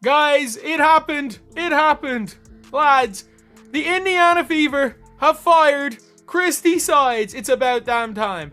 Guys, it happened. It happened. Lads, the Indiana Fever have fired Christy Sides. It's about damn time.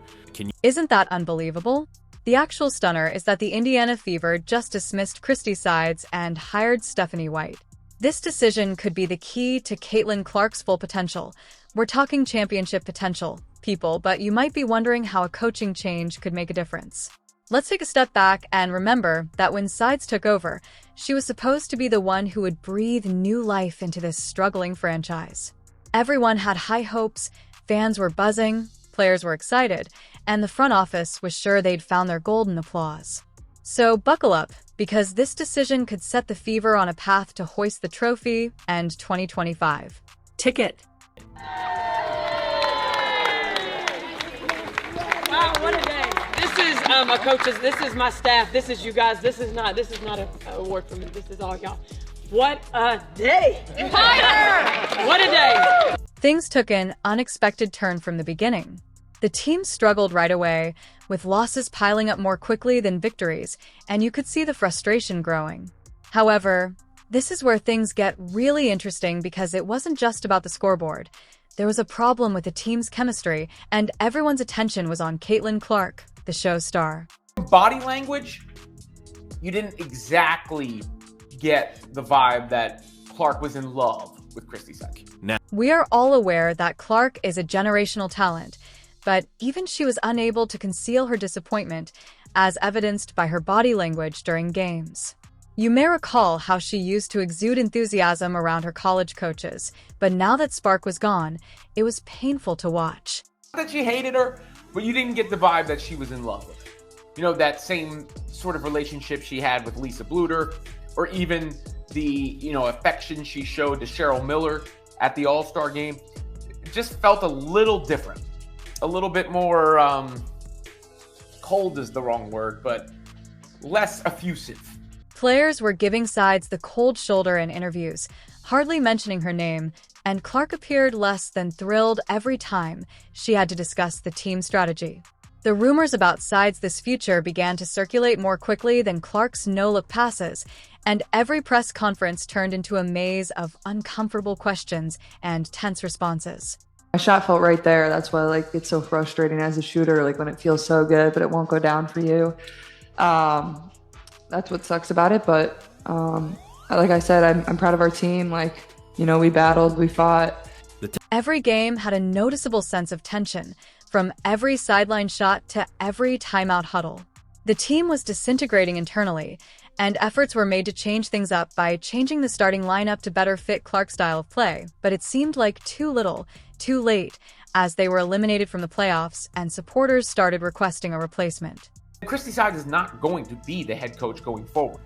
Isn't that unbelievable? The actual stunner is that the Indiana Fever just dismissed Christy Sides and hired Stephanie White. This decision could be the key to Caitlin Clark's full potential. We're talking championship potential, people, but you might be wondering how a coaching change could make a difference. Let's take a step back and remember that when Sides took over, she was supposed to be the one who would breathe new life into this struggling franchise. Everyone had high hopes, fans were buzzing, players were excited, and the front office was sure they'd found their golden applause. So buckle up, because this decision could set the Fever on a path to hoist the trophy and 2025 ticket. Wow, what a day. This is my coaches, this is my staff, this is you guys, this is not an award for me, this is all y'all. What a day! Fire! What a day! Things took an unexpected turn from the beginning. The team struggled right away, with losses piling up more quickly than victories, and you could see the frustration growing. However, this is where things get really interesting because it wasn't just about the scoreboard. There was a problem with the team's chemistry, and everyone's attention was on Caitlin Clark, the show's star. Body language, you didn't exactly get the vibe that Clark was in love with Christy Sides. We are all aware that Clark is a generational talent, but even she was unable to conceal her disappointment, as evidenced by her body language during games. You may recall how she used to exude enthusiasm around her college coaches, but now that spark was gone, it was painful to watch. Not that she hated her, but you didn't get the vibe that she was in love with her. You know, that same sort of relationship she had with Lisa Bluter, or even the, affection she showed to Cheryl Miller at the All-Star game. It just felt a little different. A little bit more, cold is the wrong word, but less effusive. Players were giving Sides the cold shoulder in interviews, hardly mentioning her name, and Clark appeared less than thrilled every time she had to discuss the team strategy. The rumors about Sides' this future began to circulate more quickly than Clark's no-look passes, and every press conference turned into a maze of uncomfortable questions and tense responses. My shot felt right there. That's why it's so frustrating as a shooter, when it feels so good, but it won't go down for you. That's what sucks about it. But like I said, I'm proud of our team. We battled, we fought. Every game had a noticeable sense of tension, from every sideline shot to every timeout huddle. The team was disintegrating internally, and efforts were made to change things up by changing the starting lineup to better fit Clark's style of play, but it seemed like too little, too late, as they were eliminated from the playoffs and supporters started requesting a replacement. Christy Sides is not going to be the head coach going forward.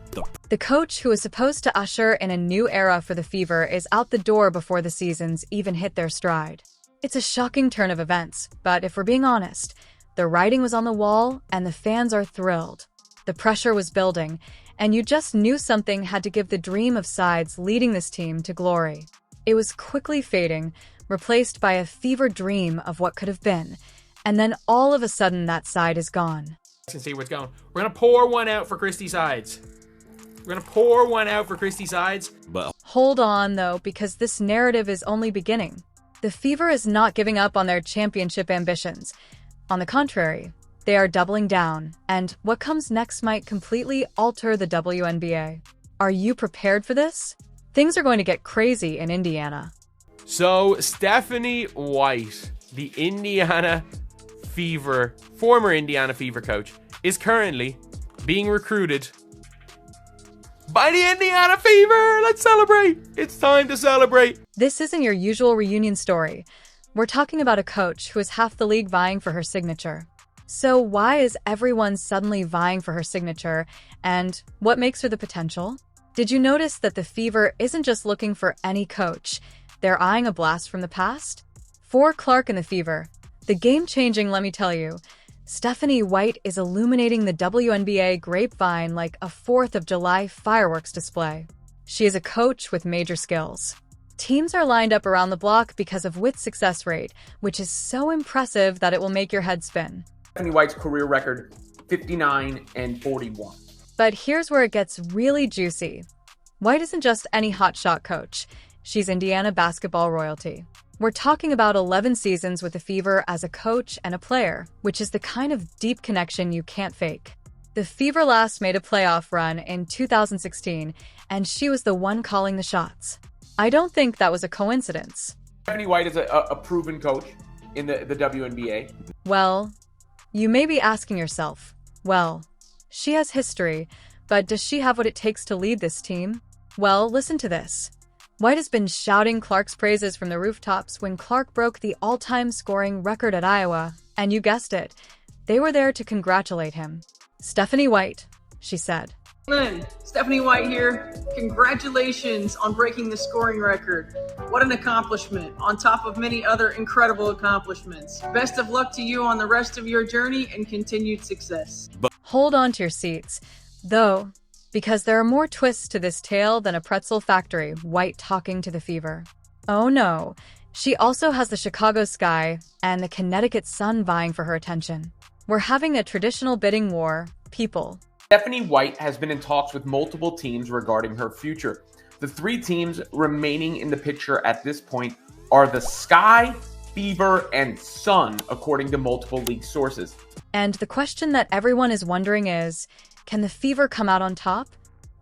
The coach who is supposed to usher in a new era for the Fever is out the door before the seasons even hit their stride. It's a shocking turn of events, but if we're being honest, the writing was on the wall and the fans are thrilled. The pressure was building, and you just knew something had to give the dream of Sides leading this team to glory. It was quickly fading, replaced by a fever dream of what could have been, and then all of a sudden that side is gone. Can see where it's going. We're gonna pour one out for Christy Sides. We're gonna pour one out for Christy Sides. But hold on, though, because this narrative is only beginning. The Fever is not giving up on their championship ambitions. On the contrary, they are doubling down, and what comes next might completely alter the WNBA. Are you prepared for this? Things are going to get crazy in Indiana. So, Stephanie White, the Indiana Fever, former Indiana Fever coach, is currently being recruited by the Indiana Fever. Let's celebrate. It's time to celebrate. This isn't your usual reunion story. We're talking about a coach who is half the league vying for her signature. So why is everyone suddenly vying for her signature, and what makes her the potential? Did you notice that the Fever isn't just looking for any coach? They're eyeing a blast from the past? For Clark and the Fever, the game-changing, let me tell you, Stephanie White is illuminating the WNBA grapevine like a 4th of July fireworks display. She is a coach with major skills. Teams are lined up around the block because of Whit's success rate, which is so impressive that it will make your head spin. Stephanie White's career record, 59-41. But here's where it gets really juicy. White isn't just any hotshot coach. She's Indiana basketball royalty. We're talking about 11 seasons with the Fever as a coach and a player, which is the kind of deep connection you can't fake. The Fever last made a playoff run in 2016, and she was the one calling the shots. I don't think that was a coincidence. Stephanie White is a proven coach in the WNBA. Well, you may be asking yourself, well, she has history, but does she have what it takes to lead this team? Well, listen to this. White has been shouting Clark's praises from the rooftops when Clark broke the all-time scoring record at Iowa, and you guessed it, they were there to congratulate him. Stephanie White, she said. Lynn, Stephanie White here. Congratulations on breaking the scoring record. What an accomplishment, on top of many other incredible accomplishments. Best of luck to you on the rest of your journey and continued success. Hold on to your seats, though, because there are more twists to this tale than a pretzel factory, White talking to the Fever. Oh no, she also has the Chicago sky and the Connecticut sun vying for her attention. We're having a traditional bidding war, people. Stephanie White has been in talks with multiple teams regarding her future. The 3 teams remaining in the picture at this point are the Sky, Fever, and Sun, according to multiple league sources. And the question that everyone is wondering is, can the Fever come out on top?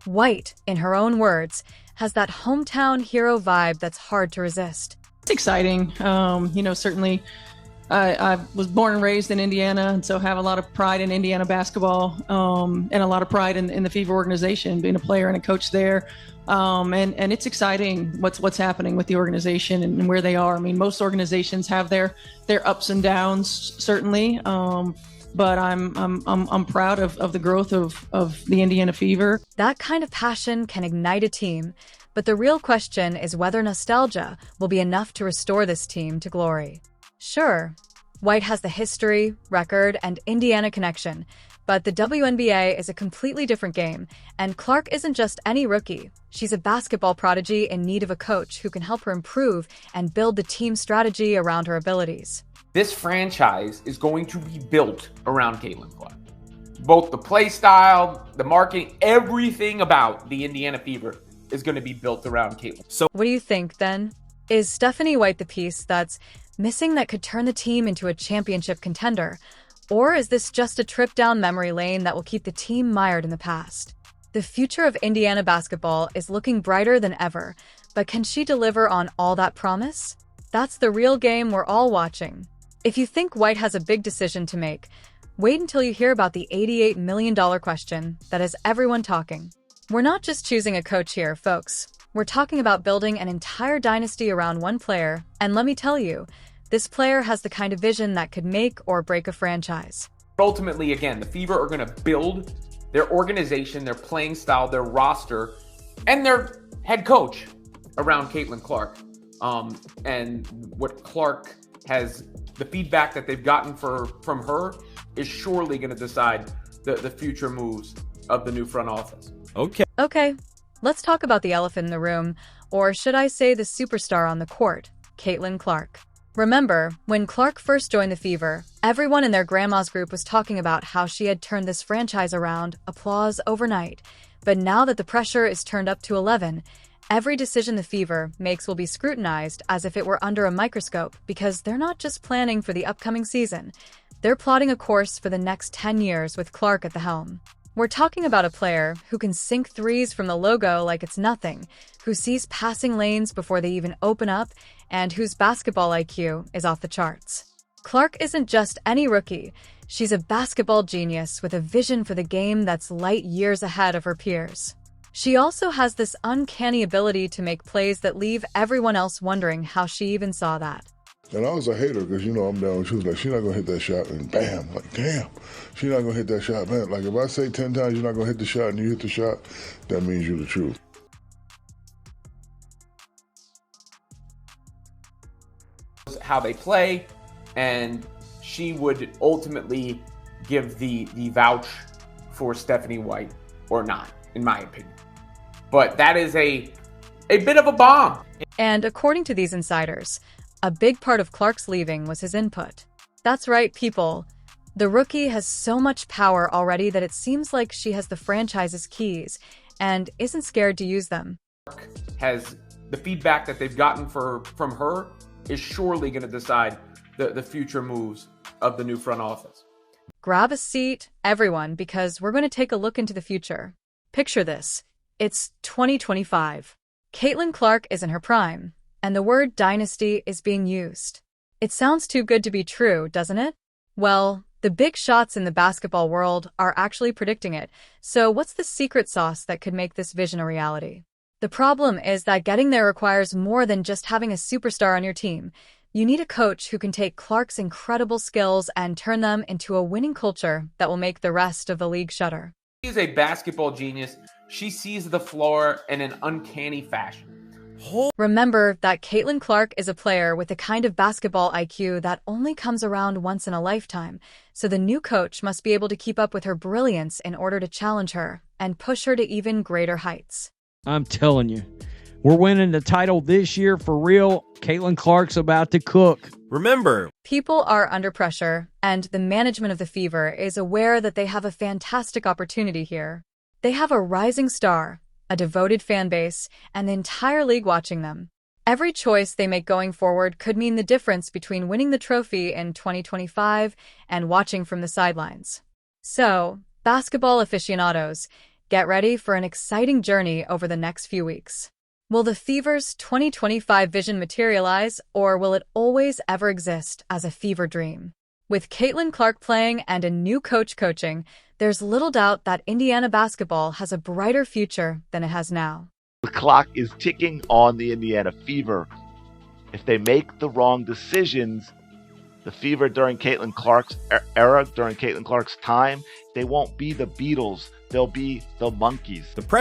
White, in her own words, has that hometown hero vibe that's hard to resist. It's exciting. Certainly I was born and raised in Indiana, and so have a lot of pride in Indiana basketball, and a lot of pride in the Fever organization, being a player and a coach there. And it's exciting what's happening with the organization and where they are. I mean, most organizations have their ups and downs, certainly. But I'm proud of the growth of the Indiana Fever. That kind of passion can ignite a team, but the real question is whether nostalgia will be enough to restore this team to glory. Sure, White has the history, record, and Indiana connection, but the WNBA is a completely different game, and Clark isn't just any rookie. She's a basketball prodigy in need of a coach who can help her improve and build the team strategy around her abilities. This franchise is going to be built around Caitlin Clark. Both the play style, the marketing, everything about the Indiana Fever is going to be built around Caitlin. So, what do you think, then? Is Stephanie White the piece that's missing that could turn the team into a championship contender? Or is this just a trip down memory lane that will keep the team mired in the past? The future of Indiana basketball is looking brighter than ever, but can she deliver on all that promise? That's the real game we're all watching. If you think White has a big decision to make, wait until you hear about the $88 million question that has everyone talking. We're not just choosing a coach here, folks. We're talking about building an entire dynasty around one player, and let me tell you, this player has the kind of vision that could make or break a franchise. Ultimately, again, the Fever are going to build their organization, their playing style, their roster, and their head coach around Caitlin Clark. And what Clark has, the feedback that they've gotten from her is surely going to decide the future moves of the new front office. Okay, let's talk about the elephant in the room, or should I say the superstar on the court, Caitlin Clark. Remember, when Clark first joined the Fever, everyone in their grandma's group was talking about how she had turned this franchise around, applause overnight. But now that the pressure is turned up to 11, every decision the Fever makes will be scrutinized as if it were under a microscope, because they're not just planning for the upcoming season. They're plotting a course for the next 10 years with Clark at the helm. We're talking about a player who can sink threes from the logo like it's nothing, who sees passing lanes before they even open up, and whose basketball IQ is off the charts. Clark isn't just any rookie. She's a basketball genius with a vision for the game that's light years ahead of her peers. She also has this uncanny ability to make plays that leave everyone else wondering how she even saw that. And I was a hater because, I'm down. She was like, she's not going to hit that shot. And bam, like, damn, she's not going to hit that shot. Man, like, if I say 10 times you're not going to hit the shot and you hit the shot, that means you're the truth. How they play, and she would ultimately give the vouch for Stephanie White or not, in my opinion. But that is a bit of a bomb. And according to these insiders, a big part of Clark's leaving was his input. That's right, people. The rookie has so much power already that it seems like she has the franchise's keys, and isn't scared to use them. Has the feedback that they've gotten from her is surely going to decide the future moves of the new front office. Grab a seat, everyone, because we're going to take a look into the future. Picture this. It's 2025. Caitlin Clark is in her prime, and the word dynasty is being used. It sounds too good to be true, doesn't it? Well, the big shots in the basketball world are actually predicting it, so what's the secret sauce that could make this vision a reality? The problem is that getting there requires more than just having a superstar on your team. You need a coach who can take Clark's incredible skills and turn them into a winning culture that will make the rest of the league shudder. She is a basketball genius. She sees the floor in an uncanny fashion. Remember that Caitlin Clark is a player with a kind of basketball IQ that only comes around once in a lifetime, so the new coach must be able to keep up with her brilliance in order to challenge her and push her to even greater heights. I'm telling you, we're winning the title this year for real. Caitlin Clark's about to cook. Remember, people are under pressure, and the management of the Fever is aware that they have a fantastic opportunity here. They have a rising star, a devoted fan base, and the entire league watching them. Every choice they make going forward could mean the difference between winning the trophy in 2025 and watching from the sidelines. So, basketball aficionados, get ready for an exciting journey over the next few weeks. Will the Fever's 2025 vision materialize, or will it always ever exist as a fever dream? With Caitlin Clark playing and a new coach coaching, there's little doubt that Indiana basketball has a brighter future than it has now. The clock is ticking on the Indiana Fever. If they make the wrong decisions, the Fever during Caitlin Clark's era, during Caitlin Clark's time, they won't be the Beatles. They'll be the Monkees. the pressure